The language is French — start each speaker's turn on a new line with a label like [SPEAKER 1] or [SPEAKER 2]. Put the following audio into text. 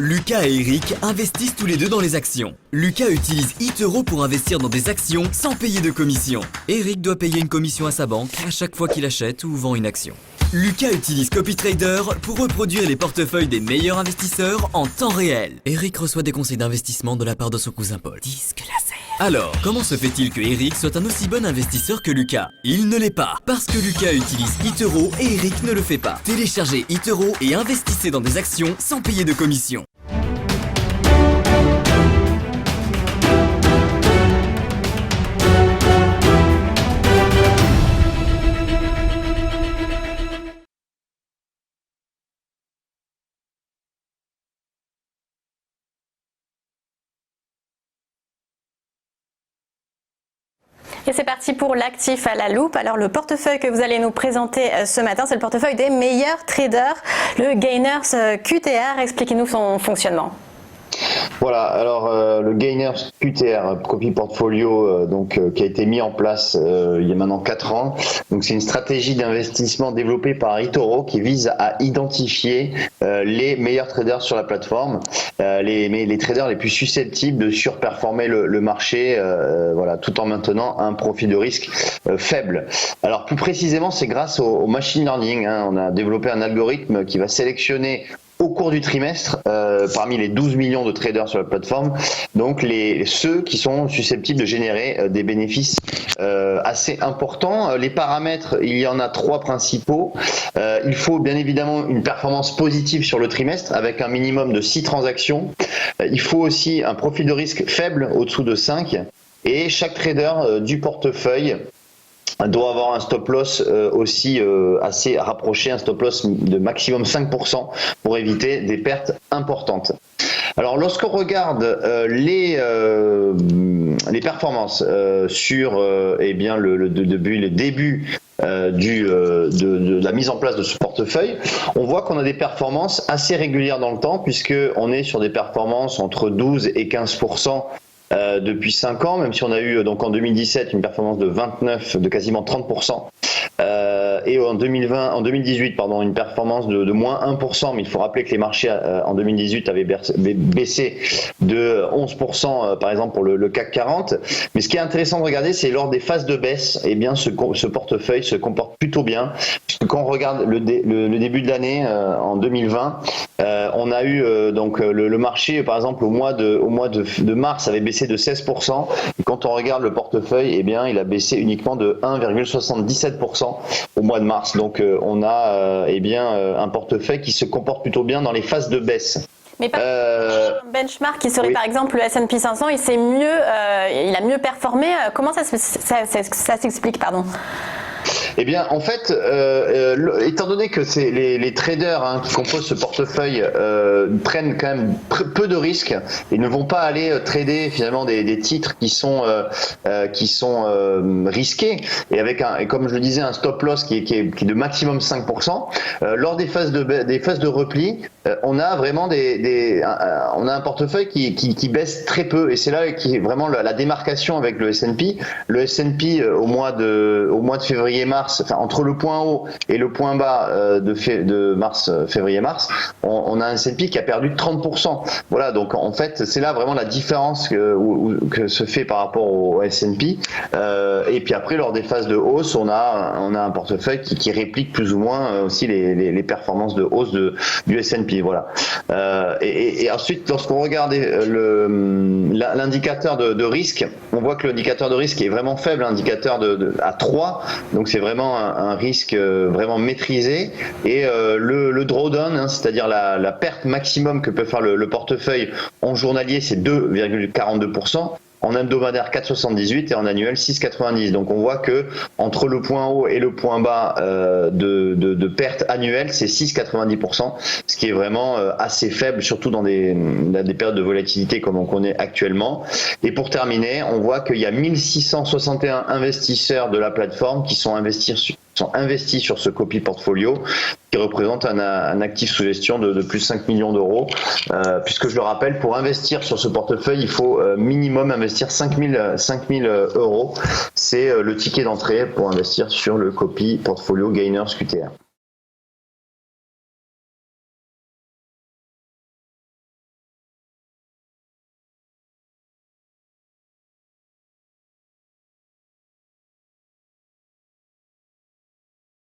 [SPEAKER 1] Lucas et Eric investissent tous les deux dans les actions. Lucas utilise eToro pour investir dans des actions sans payer de commission. Eric doit payer une commission à sa banque à chaque fois qu'il achète ou vend une action. Lucas utilise CopyTrader pour reproduire les portefeuilles des meilleurs investisseurs en temps réel. Eric reçoit des conseils d'investissement de la part de son cousin Paul. Disque laser. Alors, comment se fait-il que Eric soit un aussi bon investisseur que Lucas? Il ne l'est pas, parce que Lucas utilise eToro et Eric ne le fait pas. Téléchargez eToro et investissez dans des actions sans payer de commission.
[SPEAKER 2] Et c'est parti pour l'actif à la loupe. Alors le portefeuille que vous allez nous présenter ce matin, c'est le portefeuille des meilleurs traders, le Gainers QTR. Expliquez-nous son fonctionnement.
[SPEAKER 3] Voilà, alors le Gainers QTR, Copy Portfolio, qui a été mis en place il y a maintenant 4 ans. Donc c'est une stratégie d'investissement développée par eToro qui vise à identifier les meilleurs traders sur la plateforme, les traders les plus susceptibles de surperformer le marché, voilà, tout en maintenant un profil de risque faible. Alors plus précisément, c'est grâce au machine learning. On a développé un algorithme qui va sélectionner au cours du trimestre, parmi les 12 millions de traders sur la plateforme, donc ceux qui sont susceptibles de générer des bénéfices assez importants. Les paramètres, il y en a 3 principaux. Il faut bien évidemment une performance positive sur le trimestre avec un minimum de 6 transactions. Il faut aussi un profil de risque faible au-dessous de 5 et chaque trader du portefeuille doit avoir un stop loss aussi assez rapproché, un stop loss de maximum 5% pour éviter des pertes importantes. Alors lorsqu'on regarde les performances sur le début de la mise en place de ce portefeuille, on voit qu'on a des performances assez régulières dans le temps puisque on est sur des performances entre 12 et 15% depuis 5 ans, même si on a eu donc en 2017 une performance de 29, de quasiment 30%, et en 2018 une performance de moins 1%, mais il faut rappeler que les marchés en 2018 avaient baissé de 11% par exemple pour le CAC 40. Mais ce qui est intéressant de regarder, c'est lors des phases de baisse, eh bien ce portefeuille se comporte plutôt bien, puisque quand on regarde le début de l'année en 2020, on a eu le marché par exemple au mois de mars avait baissé de 16%, et quand on regarde le portefeuille, eh bien il a baissé uniquement de 1,77% au mois de mars. Donc on a un portefeuille qui se comporte plutôt bien dans les phases de baisse.
[SPEAKER 2] Mais par un benchmark qui serait par exemple le S&P 500, il a mieux performé. Comment ça s'explique, pardon?
[SPEAKER 3] Eh bien, en fait, étant donné que c'est les traders qui composent ce portefeuille prennent quand même peu de risques et ne vont pas aller trader finalement des titres qui sont risqués et comme je le disais, un stop loss qui est de maximum 5%. Lors des phases de repli, on a vraiment on a un portefeuille qui baisse très peu, et c'est là qui est vraiment la démarcation avec le S&P. Le S&P au mois de février-mars, enfin entre le point haut et le point bas de février-mars, on a un S&P qui a perdu 30%. Voilà, donc en fait c'est là vraiment la différence que se fait par rapport au S&P. Et puis après, lors des phases de hausse, on a un portefeuille qui réplique plus ou moins aussi les performances de hausse du S&P. Voilà. Et ensuite, lorsqu'on regarde l'indicateur de risque, on voit que l'indicateur de risque est vraiment faible, l'indicateur à 3, donc c'est vraiment un risque vraiment maîtrisé, et le drawdown, c'est-à-dire la perte maximum que peut faire le portefeuille en journalier, c'est 2,42%. En hebdomadaire 4,78 et en annuel 6,90. Donc on voit que entre le point haut et le point bas de perte annuelle, c'est 6,90%, ce qui est vraiment assez faible, surtout dans des périodes de volatilité comme on connaît actuellement. Et pour terminer, on voit qu'il y a 1661 investisseurs de la plateforme qui sont investis sur ce copy portfolio, qui représente un actif sous gestion de plus de 5 millions d'euros, puisque je le rappelle, pour investir sur ce portefeuille, il faut minimum investir 5 000 euros. C'est le ticket d'entrée pour investir sur le copy portfolio Gainers QTR.